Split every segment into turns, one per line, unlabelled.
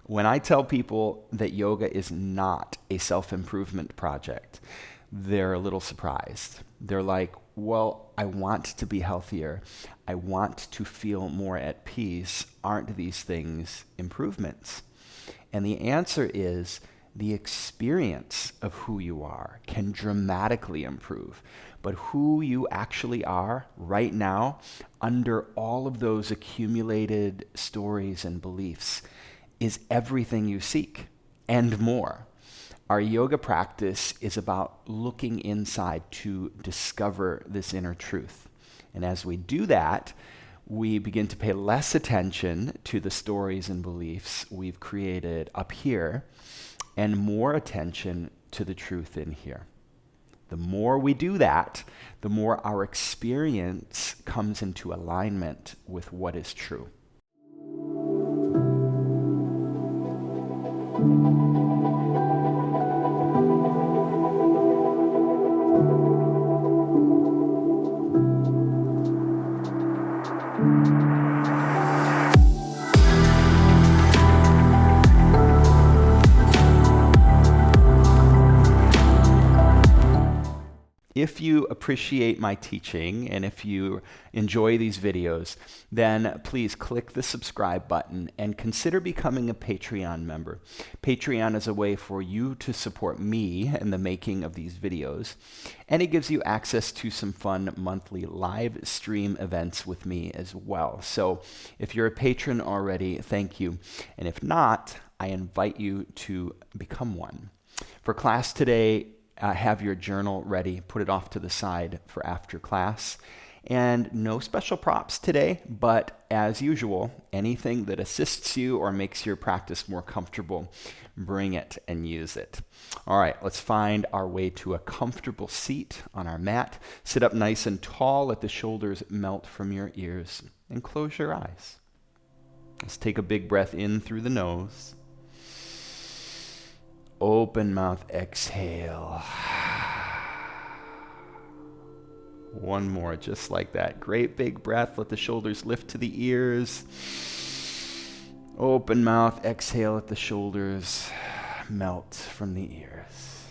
When I tell people that yoga is not a self-improvement project, they're a little surprised. They're like, well, I want to be healthier. I want to feel more at peace. Aren't these things improvements? And the answer is the experience of who you are can dramatically improve. But who you actually are right now, under all of those accumulated stories and beliefs, is everything you seek and more. Our yoga practice is about looking inside to discover this inner truth. And as we do that, we begin to pay less attention to the stories and beliefs we've created up here and more attention to the truth in here. The more we do that, the more our experience comes into alignment with what is true. If you appreciate my teaching and if you enjoy these videos, then please click the subscribe button and consider becoming a Patreon member. Patreon is a way for you to support me in the making of these videos, and it gives you access to some fun monthly live stream events with me as well. So if you're a patron already, thank you. And if not, I invite you to become one. For class today, have your journal ready, put it off to the side for after class. And no special props today, but as usual, anything that assists you or makes your practice more comfortable, bring it and use it. All right, let's find our way to a comfortable seat on our mat. Sit up nice and tall, let the shoulders melt from your ears, and close your eyes. Let's take a big breath in through the nose. Open mouth, exhale. One more, just like that. Great big breath. Let the shoulders lift to the ears. Open mouth, exhale. Let the shoulders melt from the ears.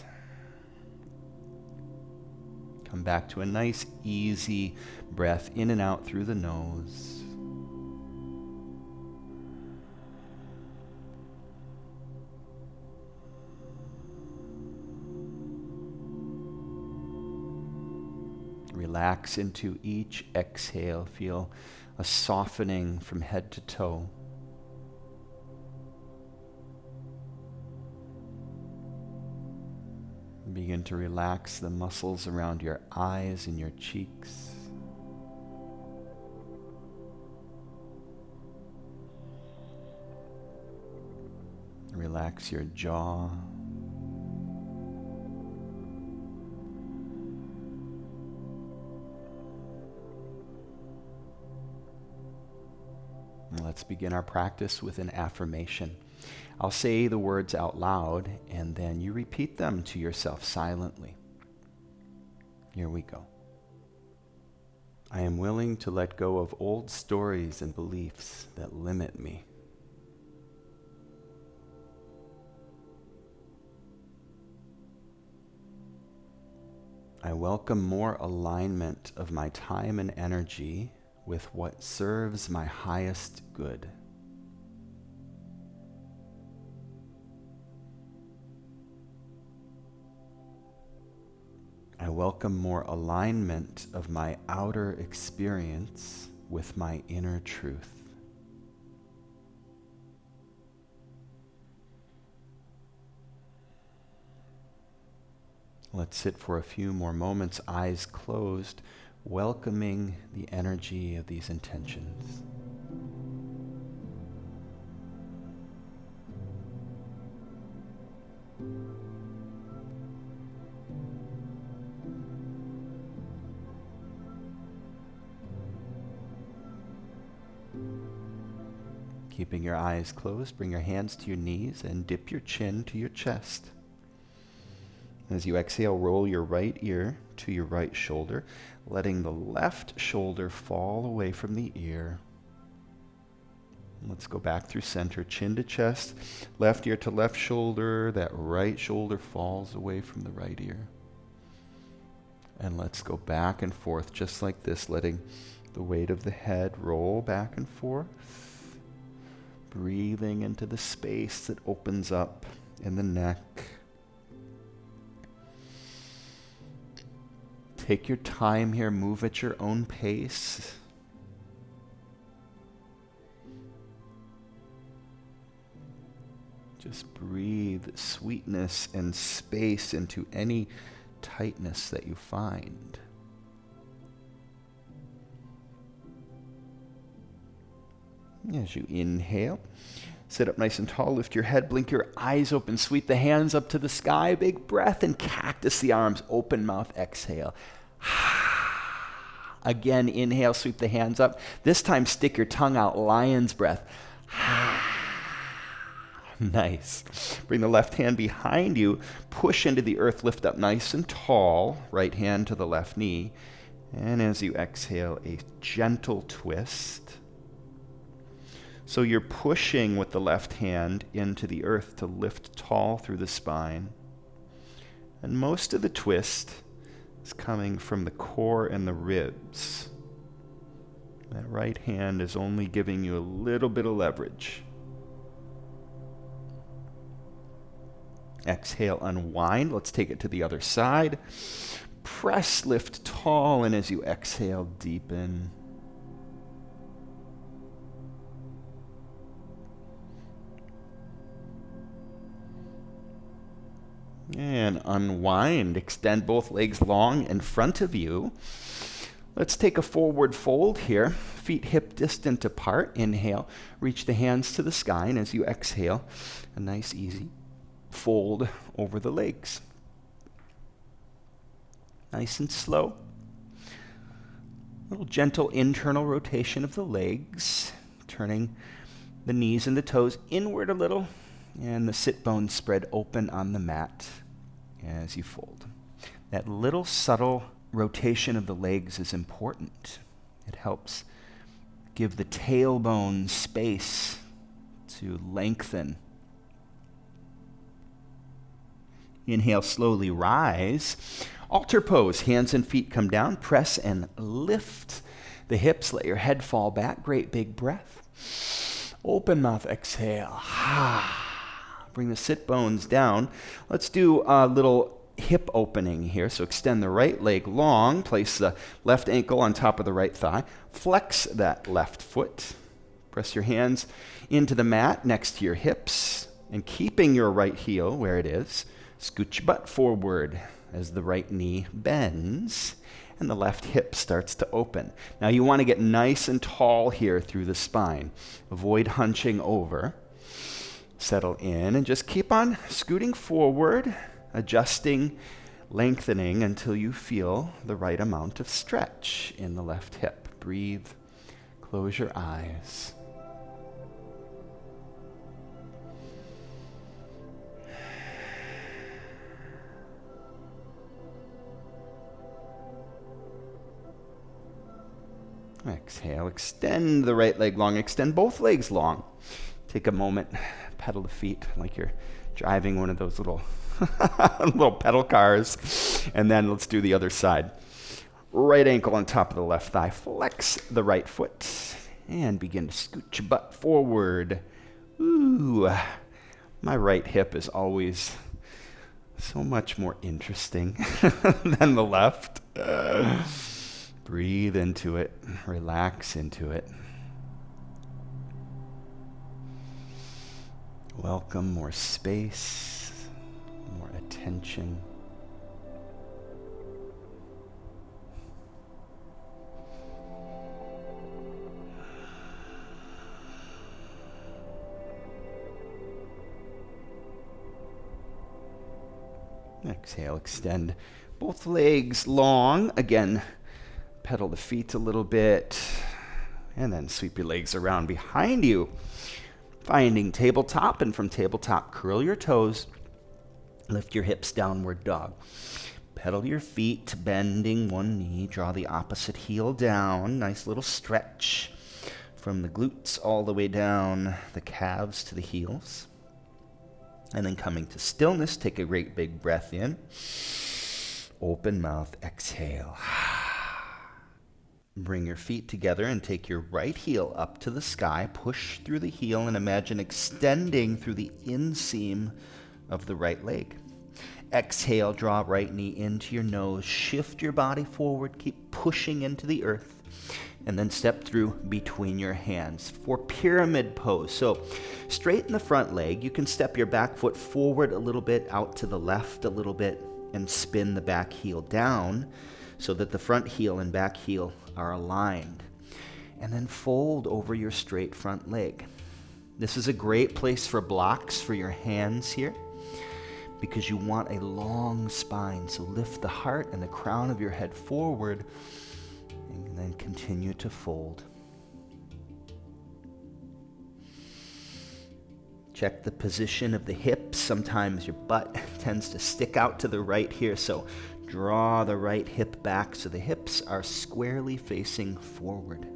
Come back to a nice, easy breath in and out through the nose. Relax into each exhale. Feel a softening from head to toe. Begin to relax the muscles around your eyes and your cheeks. Relax your jaw. Let's begin our practice with an affirmation. I'll say the words out loud, and then you repeat them to yourself silently. Here we go. I am willing to let go of old stories and beliefs that limit me. I welcome more alignment of my time and energy with what serves my highest good. I welcome more alignment of my outer experience with my inner truth. Let's sit for a few more moments, eyes closed, welcoming the energy of these intentions. Keeping your eyes closed, bring your hands to your knees and dip your chin to your chest. As you exhale, roll your right ear to your right shoulder, letting the left shoulder fall away from the ear. Let's go back through center, chin to chest, left ear to left shoulder. That right shoulder falls away from the right ear. And let's go back and forth just like this, letting the weight of the head roll back and forth. Breathing into the space that opens up in the neck. Take your time here, move at your own pace. Just breathe sweetness and space into any tightness that you find. As you inhale, sit up nice and tall, lift your head, blink your eyes open, sweep the hands up to the sky, big breath, and cactus the arms, open mouth, exhale. Again, inhale, sweep the hands up. This time, stick your tongue out, lion's breath. Nice. Bring the left hand behind you, push into the earth, lift up nice and tall, right hand to the left knee. And as you exhale, a gentle twist. So you're pushing with the left hand into the earth to lift tall through the spine. And most of the twist is coming from the core and the ribs. That right hand is only giving you a little bit of leverage. Exhale, unwind. Let's take it to the other side. Press, lift tall, and as you exhale, deepen. And unwind. Extend both legs long in front of you. Let's take a forward fold here. Feet hip distant apart. Inhale. Reach the hands to the sky. And as you exhale, a nice easy fold over the legs. Nice and slow. A little gentle internal rotation of the legs. Turning the knees and the toes inward a little. And the sit bones spread open on the mat as you fold. That little subtle rotation of the legs is important. It helps give the tailbone space to lengthen. Inhale, slowly rise. Altar pose, hands and feet come down. Press and lift the hips. Let your head fall back. Great big breath. Open mouth, exhale. Bring the sit bones down. Let's do a little hip opening here. So extend the right leg long. Place the left ankle on top of the right thigh. Flex that left foot. Press your hands into the mat next to your hips. And keeping your right heel where it is, scoot your butt forward as the right knee bends and the left hip starts to open. Now you want to get nice and tall here through the spine. Avoid hunching over. Settle in and just keep on scooting forward, adjusting, lengthening until you feel the right amount of stretch in the left hip. Breathe, close your eyes. Exhale, extend the right leg long, extend both legs long. Take a moment, pedal the feet like you're driving one of those little pedal cars. And then let's do the other side. Right ankle on top of the left thigh. Flex the right foot and begin to scoot your butt forward. Ooh, my right hip is always so much more interesting than the left. Breathe into it, relax into it. Welcome more space, more attention. Exhale, extend both legs long. Again, pedal the feet a little bit, and then sweep your legs around behind you. Finding tabletop, and from tabletop, curl your toes, lift your hips, downward dog. Pedal your feet, bending one knee, draw the opposite heel down, nice little stretch. From the glutes all the way down the calves to the heels. And then coming to stillness, take a great big breath in. Open mouth, exhale. Bring your feet together and take your right heel up to the sky. Push through the heel and imagine extending through the inseam of the right leg. Exhale, draw right knee into your nose. Shift your body forward. Keep pushing into the earth. And then step through between your hands for pyramid pose. So straighten the front leg. You can step your back foot forward a little bit, out to the left a little bit, and spin the back heel down so that the front heel and back heel are aligned. And then fold over your straight front leg. This is a great place for blocks for your hands here because you want a long spine. So lift the heart and the crown of your head forward and then continue to fold. Check the position of the hips. Sometimes your butt tends to stick out to the right here, so draw the right hip back so the hips are squarely facing forward.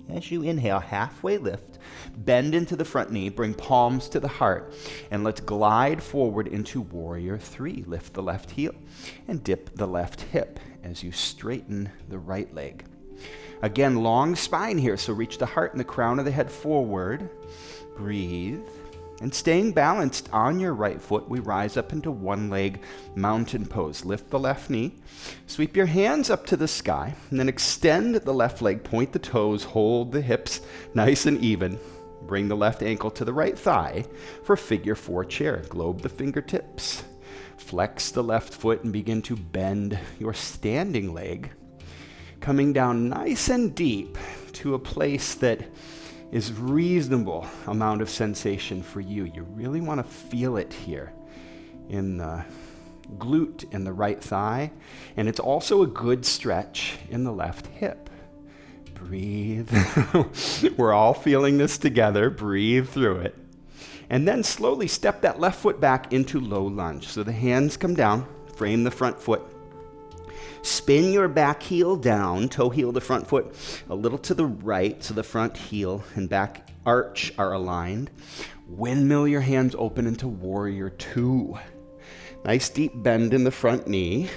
As you inhale, halfway lift, bend into the front knee, bring palms to the heart, and let's glide forward into Warrior 3. Lift the left heel and dip the left hip as you straighten the right leg. Again, long spine here, so reach the heart and the crown of the head forward. Breathe. And staying balanced on your right foot, we rise up into one leg mountain pose. Lift the left knee, sweep your hands up to the sky, and then extend the left leg, point the toes, hold the hips nice and even. Bring the left ankle to the right thigh for figure 4 chair. Globe the fingertips. Flex the left foot and begin to bend your standing leg, coming down nice and deep to a place that is reasonable amount of sensation for you. You really want to feel it here in the glute and the right thigh. And it's also a good stretch in the left hip. Breathe. We're all feeling this together. Breathe through it. And then slowly step that left foot back into low lunge. So the hands come down, frame the front foot. Spin your back heel down, toe heel the front foot a little to the right so the front heel and back arch are aligned. Windmill your hands open into Warrior 2. Nice deep bend in the front knee.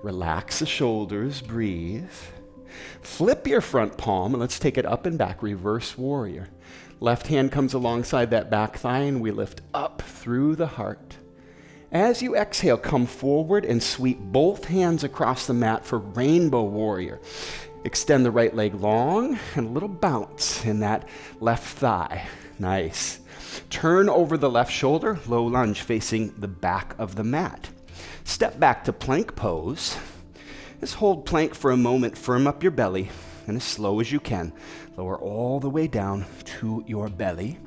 Relax the shoulders, breathe. Flip your front palm and let's take it up and back, reverse warrior. Left hand comes alongside that back thigh and we lift up through the heart. As you exhale, come forward and sweep both hands across the mat for rainbow warrior. Extend the right leg long and a little bounce in that left thigh. Nice. Turn over the left shoulder, low lunge facing the back of the mat. Step back to plank pose. Just hold plank for a moment, firm up your belly, and as slow as you can, lower all the way down to your belly.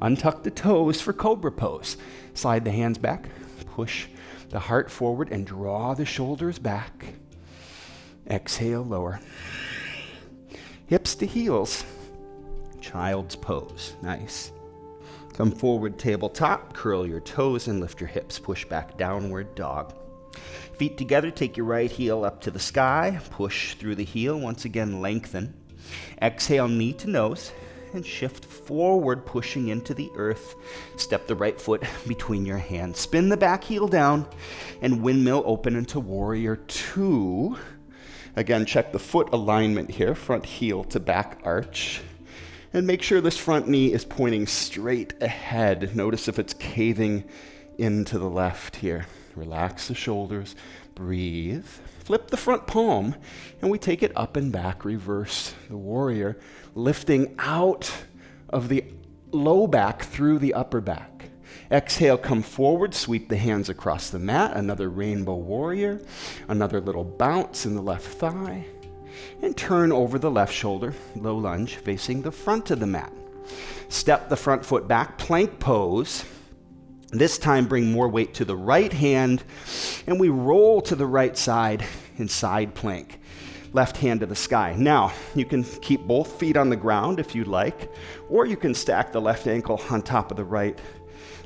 Untuck the toes for cobra pose. Slide the hands back. Push the heart forward and draw the shoulders back. Exhale, lower. Hips to heels. Child's pose. Nice. Come forward, tabletop. Curl your toes and lift your hips. Push back, downward dog. Feet together, take your right heel up to the sky. Push through the heel. Once again, lengthen. Exhale, knee to nose. And shift forward, pushing into the earth. Step the right foot between your hands. Spin the back heel down and windmill open into Warrior 2. Again, check the foot alignment here, front heel to back arch. And make sure this front knee is pointing straight ahead. Notice if it's caving into the left here. Relax the shoulders, breathe. Flip the front palm, and we take it up and back, reverse the warrior, lifting out of the low back through the upper back. Exhale, come forward, sweep the hands across the mat, another rainbow warrior, another little bounce in the left thigh, and turn over the left shoulder, low lunge, facing the front of the mat. Step the front foot back, plank pose. This time, bring more weight to the right hand, and we roll to the right side in side plank. Left hand to the sky. Now, you can keep both feet on the ground if you'd like, or you can stack the left ankle on top of the right.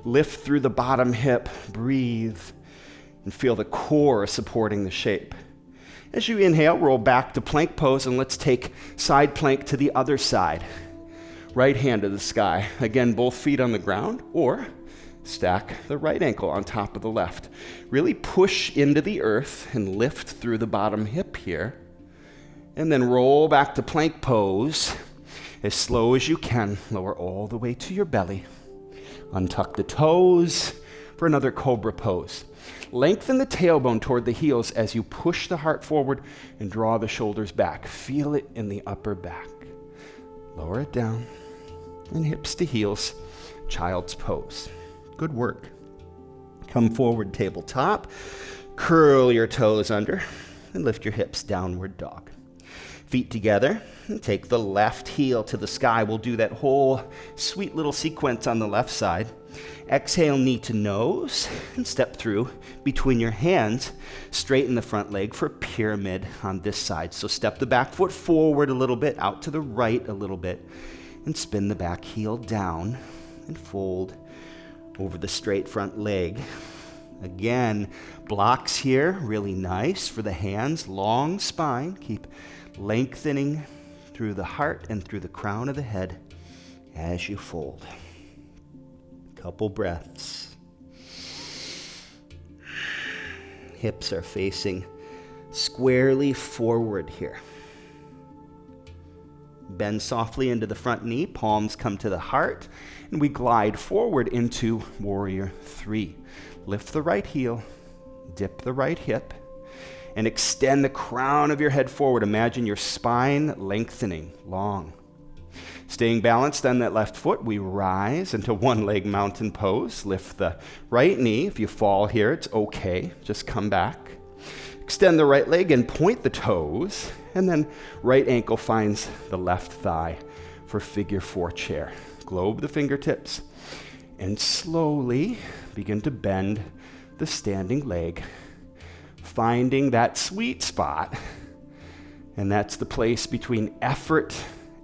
Lift through the bottom hip, breathe. and feel the core supporting the shape. As you inhale, roll back to plank pose, and let's take side plank to the other side. Right hand to the sky. Again, both feet on the ground, or stack the right ankle on top of the left. Really push into the earth and lift through the bottom hip here. And then roll back to plank pose. As slow as you can, lower all the way to your belly. Untuck the toes for another cobra pose. Lengthen the tailbone toward the heels as you push the heart forward and draw the shoulders back. Feel it in the upper back. Lower it down and hips to heels, child's pose. Good work. Come forward, tabletop. Curl your toes under and lift your hips, downward dog. Feet together, and take the left heel to the sky. We'll do that whole sweet little sequence on the left side. Exhale, knee to nose, and step through between your hands. Straighten the front leg for pyramid on this side. So step the back foot forward a little bit, out to the right a little bit, and spin the back heel down and fold over the straight front leg. Again, blocks here, really nice for the hands, long spine. Keep lengthening through the heart and through the crown of the head as you fold. Couple breaths. Hips are facing squarely forward here. Bend softly into the front knee, palms come to the heart, and we glide forward into warrior 3. Lift the right heel, dip the right hip, and extend the crown of your head forward. Imagine your spine lengthening, long. Staying balanced on that left foot, we rise into one-leg mountain pose. Lift the right knee. If you fall here, it's okay. Just come back. Extend the right leg and point the toes. And then right ankle finds the left thigh for figure 4 chair. Globe the fingertips and slowly begin to bend the standing leg, finding that sweet spot. And that's the place between effort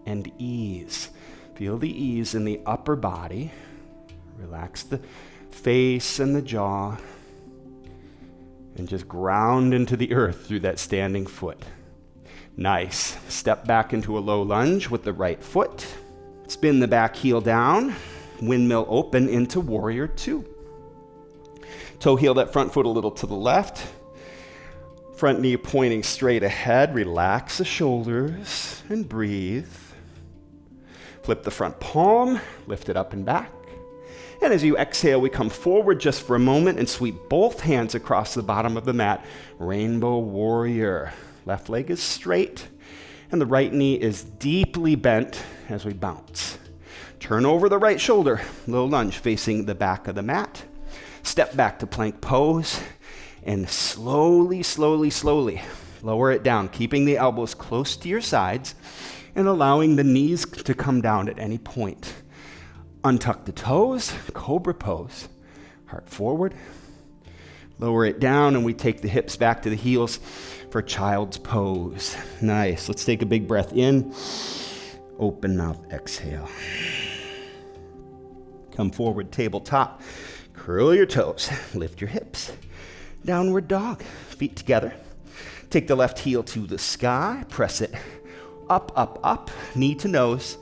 and ease. Feel the ease in the upper body. Relax the face and the jaw. And just ground into the earth through that standing foot. Nice. Step back into a low lunge with the right foot. Spin the back heel down. Windmill open into warrior 2. Toe heel that front foot a little to the left. Front knee pointing straight ahead. Relax the shoulders and breathe. Flip the front palm, lift it up and back. And as you exhale, we come forward just for a moment and sweep both hands across the bottom of the mat. Rainbow warrior. Left leg is straight, and the right knee is deeply bent as we bounce. Turn over the right shoulder, low lunge facing the back of the mat. Step back to plank pose, and slowly, slowly, slowly lower it down, keeping the elbows close to your sides and allowing the knees to come down at any point. Untuck the toes, cobra pose, heart forward. Lower it down, and we take the hips back to the heels for child's pose. Nice. Let's take a big breath in. Open mouth, exhale. Come forward, tabletop. Curl your toes, lift your hips. Downward dog, feet together. Take the left heel to the sky, press it up, up, up, knee to nose,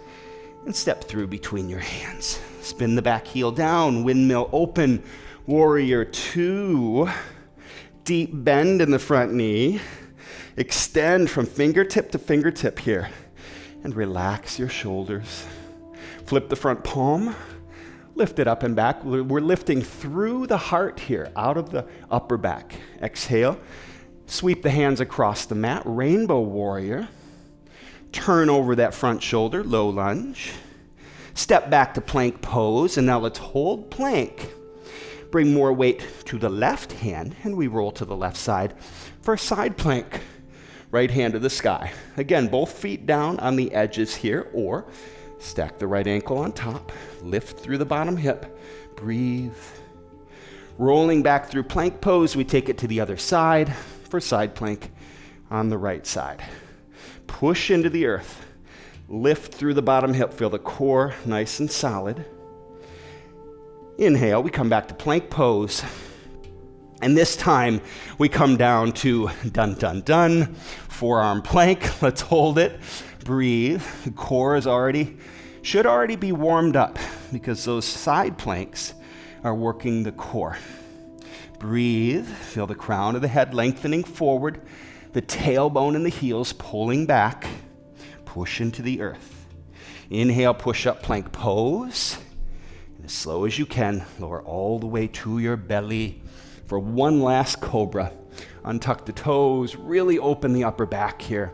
and step through between your hands. Spin the back heel down, windmill open, warrior 2. Deep bend in the front knee. Extend from fingertip to fingertip here, and relax your shoulders. Flip the front palm, lift it up and back. We're lifting through the heart here, out of the upper back. Exhale, sweep the hands across the mat, rainbow warrior. Turn over that front shoulder, low lunge. Step back to plank pose, and now let's hold plank. Bring more weight to the left hand, and we roll to the left side for a side plank. Right hand to the sky. Again, both feet down on the edges here, or stack the right ankle on top. Lift through the bottom hip. Breathe. Rolling back through plank pose, we take it to the other side for side plank on the right side. Push into the earth. Lift through the bottom hip. Feel the core nice and solid. Inhale, we come back to plank pose. And this time we come down to dun, dun, dun, forearm plank. Let's hold it, breathe. The core should already be warmed up because those side planks are working the core. Breathe, feel the crown of the head lengthening forward, the tailbone and the heels pulling back, push into the earth. Inhale, push up plank pose. And as slow as you can, lower all the way to your belly. For one last cobra, untuck the toes, really open the upper back here.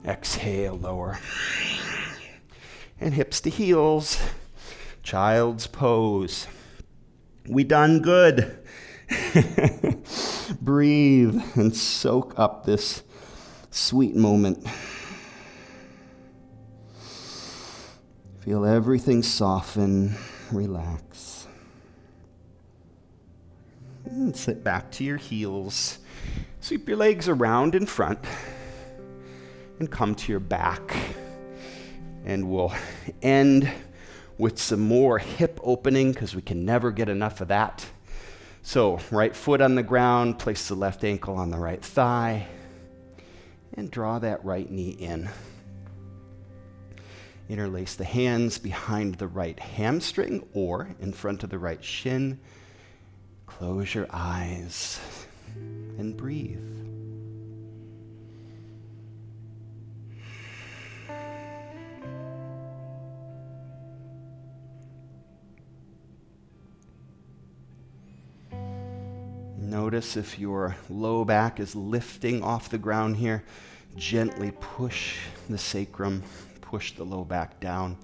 Exhale, lower. And hips to heels, child's pose. We done good. Breathe and soak up this sweet moment. Feel everything soften, relax. And sit back to your heels. Sweep your legs around in front and come to your back. And we'll end with some more hip opening because we can never get enough of that. So right foot on the ground, place the left ankle on the right thigh, and draw that right knee in. Interlace the hands behind the right hamstring or in front of the right shin. Close your eyes and breathe. Notice if your low back is lifting off the ground here. Gently push the sacrum, push the low back down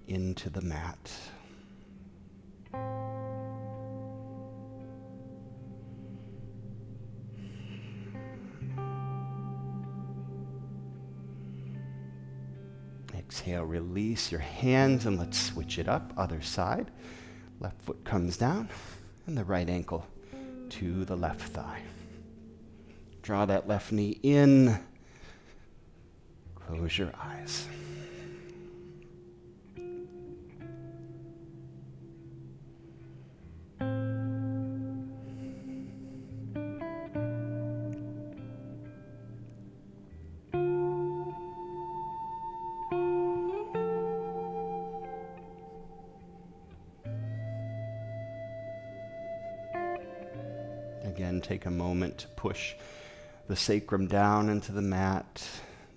into the mat. Exhale, release your hands and let's switch it up. Other side. Left foot comes down and the right ankle to the left thigh. Draw that left knee in. Close your eyes. Again, take a moment to push the sacrum down into the mat,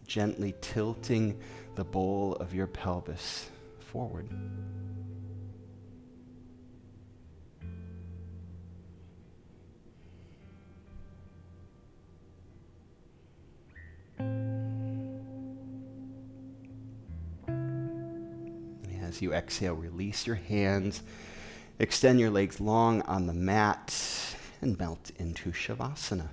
gently tilting the bowl of your pelvis forward. As you exhale, release your hands, extend your legs long on the mat, and melt into Shavasana.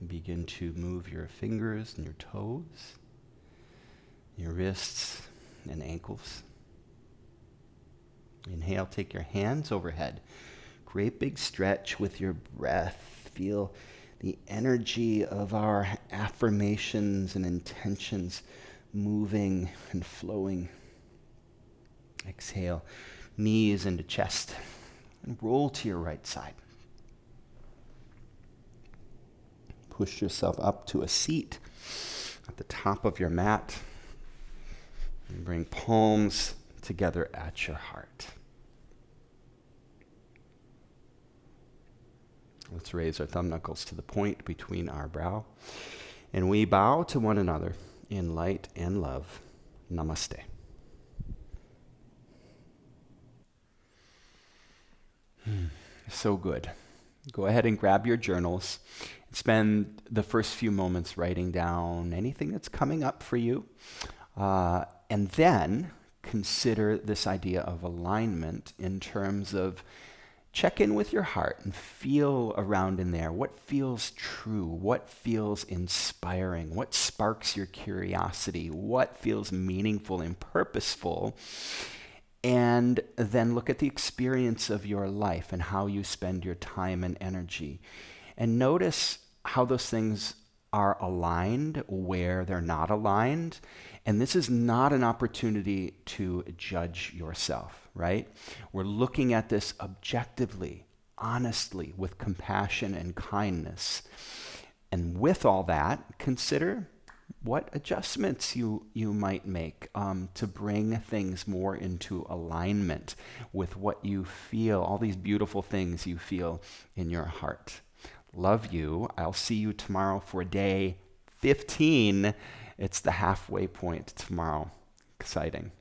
Begin to move your fingers and your toes, your wrists and ankles. Inhale, take your hands overhead. Great big stretch with your breath. Feel the energy of our affirmations and intentions moving and flowing. Exhale, knees into chest, and roll to your right side. Push yourself up to a seat at the top of your mat, and bring palms together at your heart. Let's raise our thumb knuckles to the point between our brow, and we bow to one another in light and love. Namaste. So good. Go ahead and grab your journals. Spend the first few moments writing down anything that's coming up for you. And then consider this idea of alignment in terms of check in with your heart and feel around in there. What feels true? What feels inspiring? What sparks your curiosity? What feels meaningful and purposeful? And then look at the experience of your life and how you spend your time and energy. And notice how those things are aligned, where they're not aligned. And this is not an opportunity to judge yourself, right? We're looking at this objectively, honestly, with compassion and kindness. And with all that, consider what adjustments you might make to bring things more into alignment with what you feel, all these beautiful things you feel in your heart. Love you. I'll see you tomorrow for day 15. It's the halfway point tomorrow. Exciting.